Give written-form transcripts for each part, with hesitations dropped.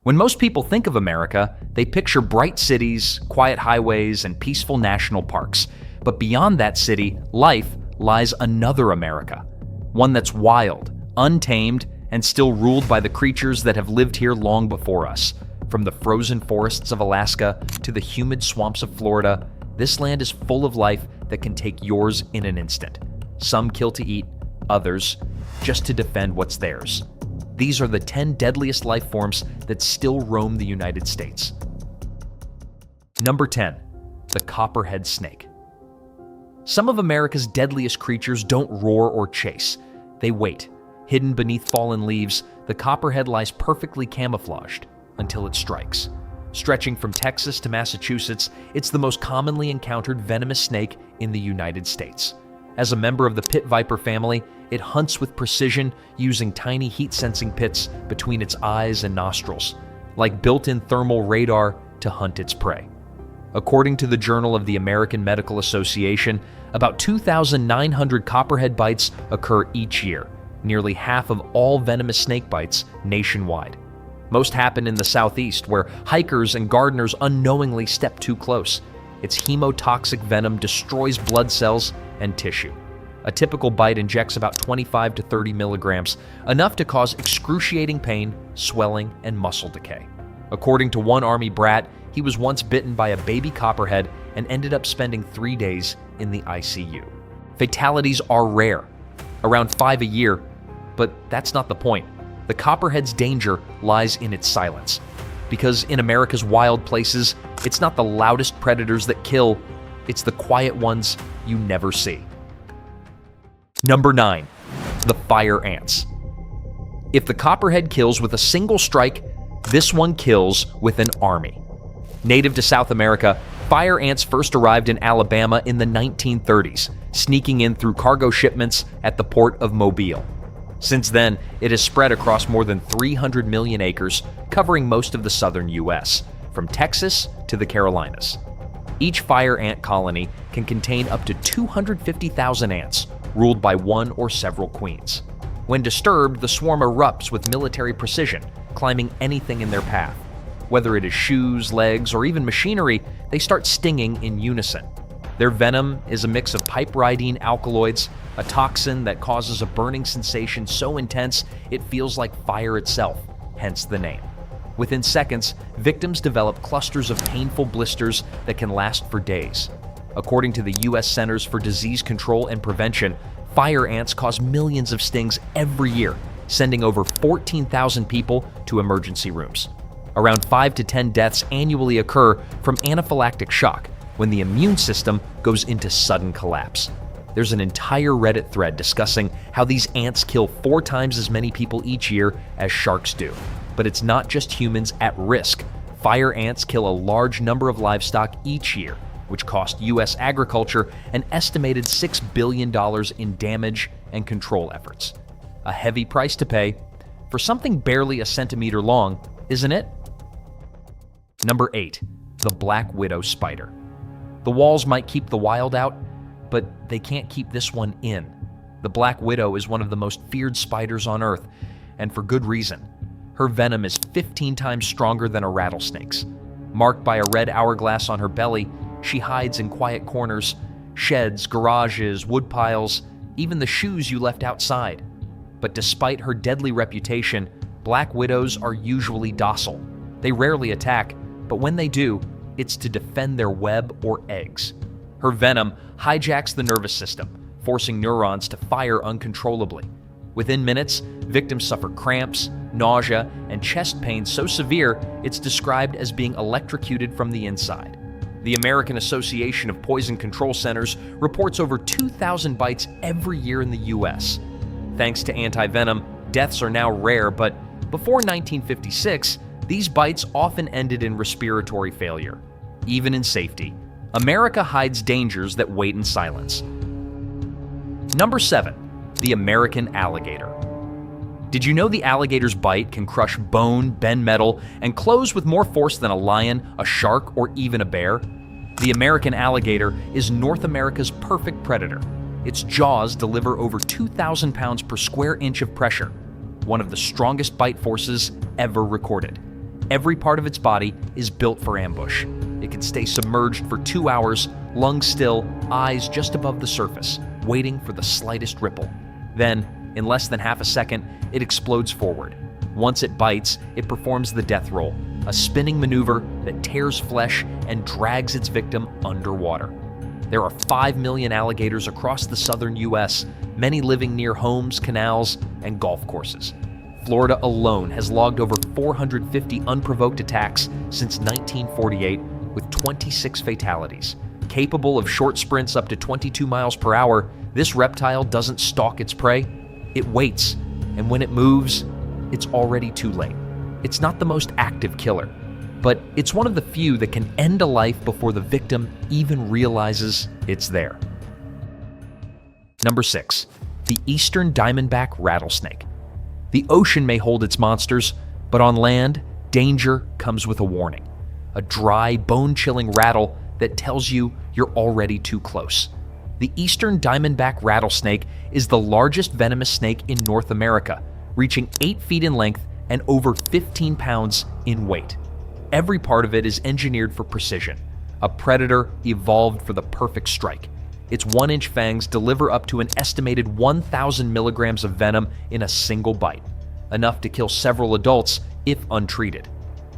When most people think of America, they picture bright cities, quiet highways, and peaceful national parks. But beyond that city, life lies another America. One that's wild, untamed, and still ruled by the creatures that have lived here long before us. From the frozen forests of Alaska to the humid swamps of Florida, this land is full of life that can take yours in an instant. Some kill to eat, others just to defend what's theirs. These are the 10 deadliest life forms that still roam the United States. Number 10. The Copperhead Snake. Some of America's deadliest creatures don't roar or chase. They wait. Hidden beneath fallen leaves, the copperhead lies perfectly camouflaged until it strikes. Stretching from Texas to Massachusetts, it's the most commonly encountered venomous snake in the United States. As a member of the pit viper family, it hunts with precision using tiny heat-sensing pits between its eyes and nostrils, like built-in thermal radar to hunt its prey. According to the Journal of the American Medical Association, about 2,900 copperhead bites occur each year, nearly half of all venomous snake bites nationwide. Most happen in the southeast, where hikers and gardeners unknowingly step too close. Its hemotoxic venom destroys blood cells and tissue. A typical bite injects about 25 to 30 milligrams, enough to cause excruciating pain, swelling, and muscle decay. According to one Army brat, he was once bitten by a baby copperhead and ended up spending 3 days in the ICU. Fatalities are rare, around 5 a year, but that's not the point. The copperhead's danger lies in its silence. Because in America's wild places, it's not the loudest predators that kill, it's the quiet ones you never see. Number 9. The fire ants. If the copperhead kills with a single strike, this one kills with an army. Native to South America, fire ants first arrived in Alabama in the 1930s, sneaking in through cargo shipments at the port of Mobile. Since then, it has spread across more than 300 million acres, covering most of the southern U.S., from Texas to the Carolinas. Each fire ant colony can contain up to 250,000 ants, ruled by one or several queens. When disturbed, the swarm erupts with military precision, climbing anything in their path. Whether it is shoes, legs, or even machinery, they start stinging in unison. Their venom is a mix of piperidine alkaloids, a toxin that causes a burning sensation so intense it feels like fire itself, hence the name. Within seconds, victims develop clusters of painful blisters that can last for days. According to the U.S. Centers for Disease Control and Prevention, fire ants cause millions of stings every year, sending over 14,000 people to emergency rooms. Around 5 to 10 deaths annually occur from anaphylactic shock, when the immune system goes into sudden collapse. There's an entire Reddit thread discussing how these ants kill 4 times as many people each year as sharks do. But it's not just humans at risk. Fire ants kill a large number of livestock each year, which cost U.S. agriculture an estimated $6 billion in damage and control efforts. A heavy price to pay for something barely a centimeter long, isn't it? Number 8. The black widow spider. The walls might keep the wild out, but they can't keep this one in. The black widow is one of the most feared spiders on Earth, and for good reason. Her venom is 15 times stronger than a rattlesnake's. Marked by a red hourglass on her belly, she hides in quiet corners, sheds, garages, wood piles, even the shoes you left outside. But despite her deadly reputation, black widows are usually docile. They rarely attack, but when they do, it's to defend their web or eggs. Her venom hijacks the nervous system, forcing neurons to fire uncontrollably. Within minutes, victims suffer cramps, nausea, and chest pain so severe it's described as being electrocuted from the inside. The American Association of Poison Control Centers reports over 2,000 bites every year in the U.S. Thanks to anti-venom, deaths are now rare, but before 1956, these bites often ended in respiratory failure. Even in safety, America hides dangers that wait in silence. Number 7. The American Alligator. Did you know the alligator's bite can crush bone, bend metal, and close with more force than a lion, a shark, or even a bear? The American alligator is North America's perfect predator. Its jaws deliver over 2,000 pounds per square inch of pressure, one of the strongest bite forces ever recorded. Every part of its body is built for ambush. It can stay submerged for 2 hours, lungs still, eyes just above the surface, waiting for the slightest ripple. Then, in less than half a second, it explodes forward. Once it bites, it performs the death roll, a spinning maneuver that tears flesh and drags its victim underwater. There are 5 million alligators across the southern U.S., many living near homes, canals, and golf courses. Florida alone has logged over 450 unprovoked attacks since 1948, with 26 fatalities. Capable of short sprints up to 22 miles per hour, this reptile doesn't stalk its prey. It waits, and when it moves, it's already too late. It's not the most active killer, but it's one of the few that can end a life before the victim even realizes it's there. Number 6. The Eastern Diamondback Rattlesnake. The ocean may hold its monsters, but on land, danger comes with a warning. A dry, bone-chilling rattle that tells you you're already too close. The Eastern Diamondback Rattlesnake is the largest venomous snake in North America, reaching 8 feet in length and over 15 pounds in weight. Every part of it is engineered for precision, a predator evolved for the perfect strike. Its 1-inch fangs deliver up to an estimated 1,000 milligrams of venom in a single bite, enough to kill several adults if untreated.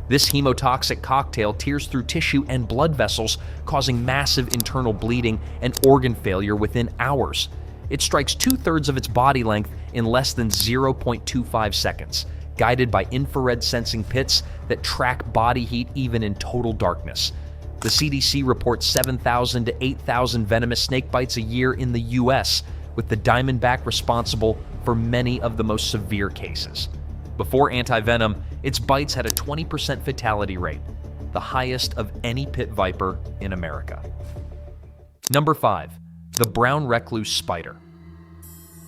This hemotoxic cocktail tears through tissue and blood vessels, causing massive internal bleeding and organ failure within hours. It strikes 2/3 of its body length in less than 0.25 seconds, guided by infrared sensing pits that track body heat even in total darkness. The CDC reports 7,000 to 8,000 venomous snake bites a year in the U.S., with the Diamondback responsible for many of the most severe cases. Before antivenom, its bites had a 20% fatality rate, the highest of any pit viper in America. Number 5. The brown recluse spider.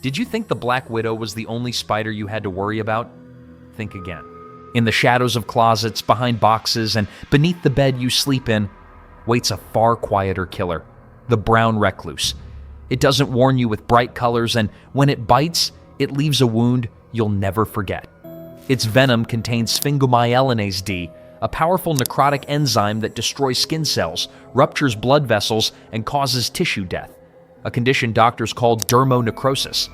Did you think the black widow was the only spider you had to worry about? Think again. In the shadows of closets, behind boxes, and beneath the bed you sleep in, waits a far quieter killer, the brown recluse. It doesn't warn you with bright colors, and when it bites, it leaves a wound you'll never forget. Its venom contains sphingomyelinase D, a powerful necrotic enzyme that destroys skin cells, ruptures blood vessels, and causes tissue death, a condition doctors call dermonecrosis.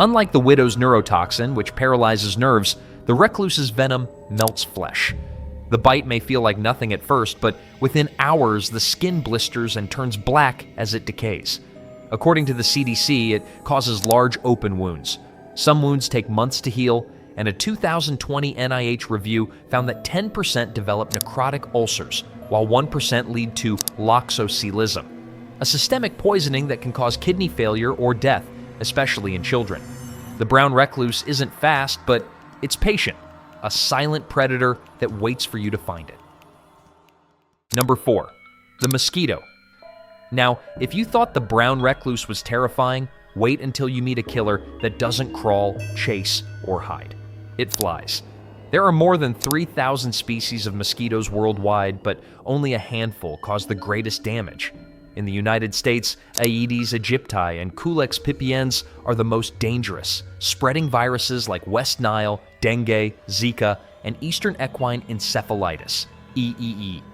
Unlike the widow's neurotoxin, which paralyzes nerves, the recluse's venom melts flesh. The bite may feel like nothing at first, but within hours the skin blisters and turns black as it decays. According to the CDC, it causes large open wounds. Some wounds take months to heal, and a 2020 NIH review found that 10% develop necrotic ulcers, while 1% lead to loxocelism, a systemic poisoning that can cause kidney failure or death, especially in children. The brown recluse isn't fast, but it's patient, a silent predator that waits for you to find it. Number 4. The mosquito. Now, if you thought the brown recluse was terrifying, wait until you meet a killer that doesn't crawl, chase, or hide. It flies. There are more than 3,000 species of mosquitoes worldwide, but only a handful cause the greatest damage. In the United States, Aedes aegypti and Culex pipiens are the most dangerous, spreading viruses like West Nile, dengue, Zika, and Eastern equine encephalitis, EEE.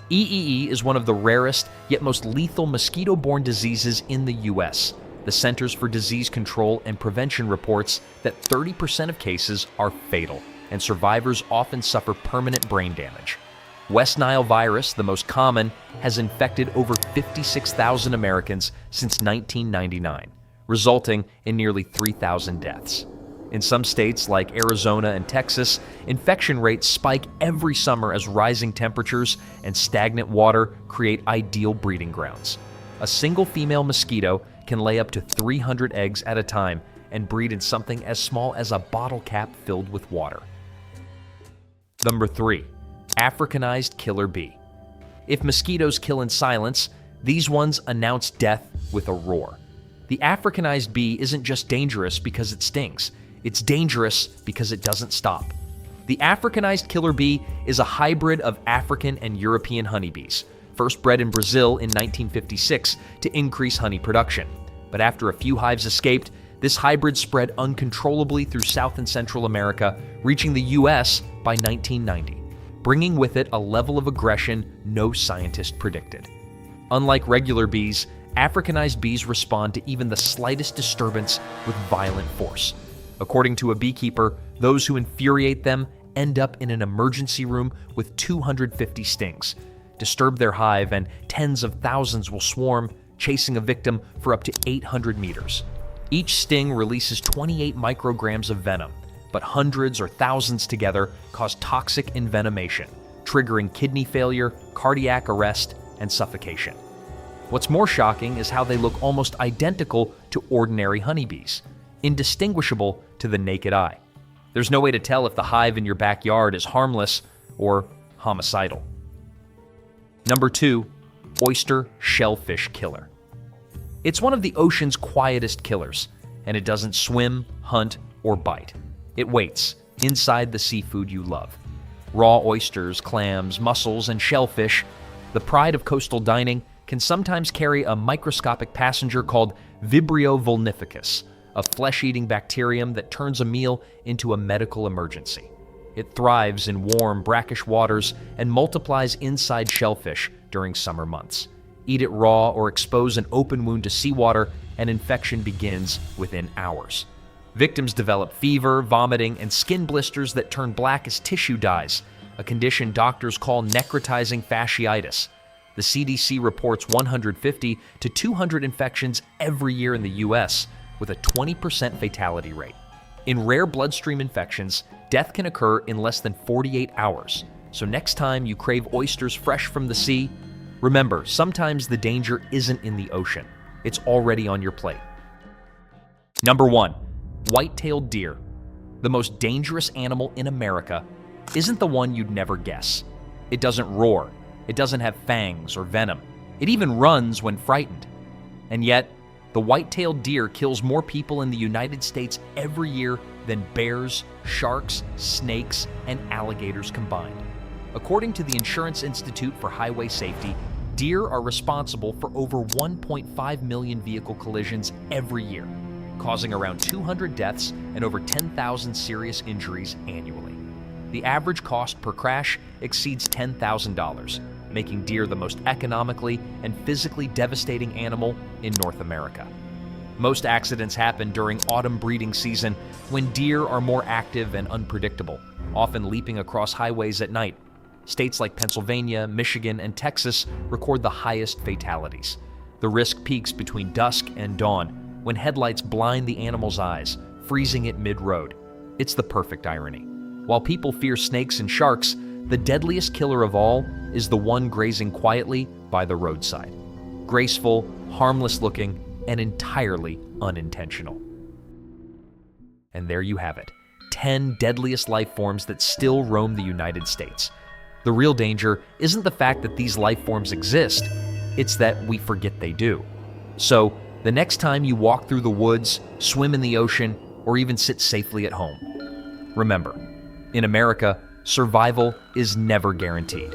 EEE is one of the rarest yet most lethal mosquito-borne diseases in the U.S. The Centers for Disease Control and Prevention reports that 30% of cases are fatal, and survivors often suffer permanent brain damage. West Nile virus, the most common, has infected over 56,000 Americans since 1999, resulting in nearly 3,000 deaths. In some states like Arizona and Texas, infection rates spike every summer as rising temperatures and stagnant water create ideal breeding grounds. A single female mosquito can lay up to 300 eggs at a time and breed in something as small as a bottle cap filled with water. Number 3. Africanized Killer Bee. If mosquitoes kill in silence, these ones announce death with a roar. The Africanized bee isn't just dangerous because it stings. It's dangerous because it doesn't stop. The Africanized killer bee is a hybrid of African and European honeybees, first bred in Brazil in 1956 to increase honey production. But after a few hives escaped, this hybrid spread uncontrollably through South and Central America, reaching the U.S. by 1990. bringing with it a level of aggression no scientist predicted. Unlike regular bees, Africanized bees respond to even the slightest disturbance with violent force. According to a beekeeper, those who infuriate them end up in an emergency room with 250 stings. Disturb their hive and tens of thousands will swarm, chasing a victim for up to 800 meters. Each sting releases 28 micrograms of venom, but hundreds or thousands together cause toxic envenomation, triggering kidney failure, cardiac arrest, and suffocation. What's more shocking is how they look almost identical to ordinary honeybees, indistinguishable to the naked eye. There's no way to tell if the hive in your backyard is harmless or homicidal. Number 2, oyster shellfish killer. It's one of the ocean's quietest killers, and it doesn't swim, hunt, or bite. It waits inside the seafood you love. Raw oysters, clams, mussels, and shellfish, the pride of coastal dining, can sometimes carry a microscopic passenger called Vibrio vulnificus, a flesh-eating bacterium that turns a meal into a medical emergency. It thrives in warm, brackish waters and multiplies inside shellfish during summer months. Eat it raw or expose an open wound to seawater, and infection begins within hours. Victims develop fever, vomiting, and skin blisters that turn black as tissue dyes, a condition doctors call necrotizing fasciitis. The CDC reports 150 to 200 infections every year in the US, with a 20% fatality rate. In rare bloodstream infections, death can occur in less than 48 hours. So next time you crave oysters fresh from the sea, remember, sometimes the danger isn't in the ocean. It's already on your plate. Number 1, white-tailed deer. The most dangerous animal in America isn't the one you'd never guess. It doesn't roar. It doesn't have fangs or venom. It even runs when frightened. And yet, the white-tailed deer kills more people in the United States every year than bears, sharks, snakes, and alligators combined. According to the Insurance Institute for Highway Safety, deer are responsible for over 1.5 million vehicle collisions every year, causing around 200 deaths and over 10,000 serious injuries annually. The average cost per crash exceeds $10,000, making deer the most economically and physically devastating animal in North America. Most accidents happen during autumn breeding season, when deer are more active and unpredictable, often leaping across highways at night. States like Pennsylvania, Michigan, and Texas record the highest fatalities. The risk peaks between dusk and dawn, when headlights blind the animal's eyes, freezing it mid-road. It's the perfect irony. While people fear snakes and sharks, the deadliest killer of all is the one grazing quietly by the roadside. Graceful, harmless-looking, and entirely unintentional. And there you have it, 10 deadliest life forms that still roam the United States. The real danger isn't the fact that these life forms exist, it's that we forget they do. So, the next time you walk through the woods, swim in the ocean, or even sit safely at home, remember, in America, survival is never guaranteed.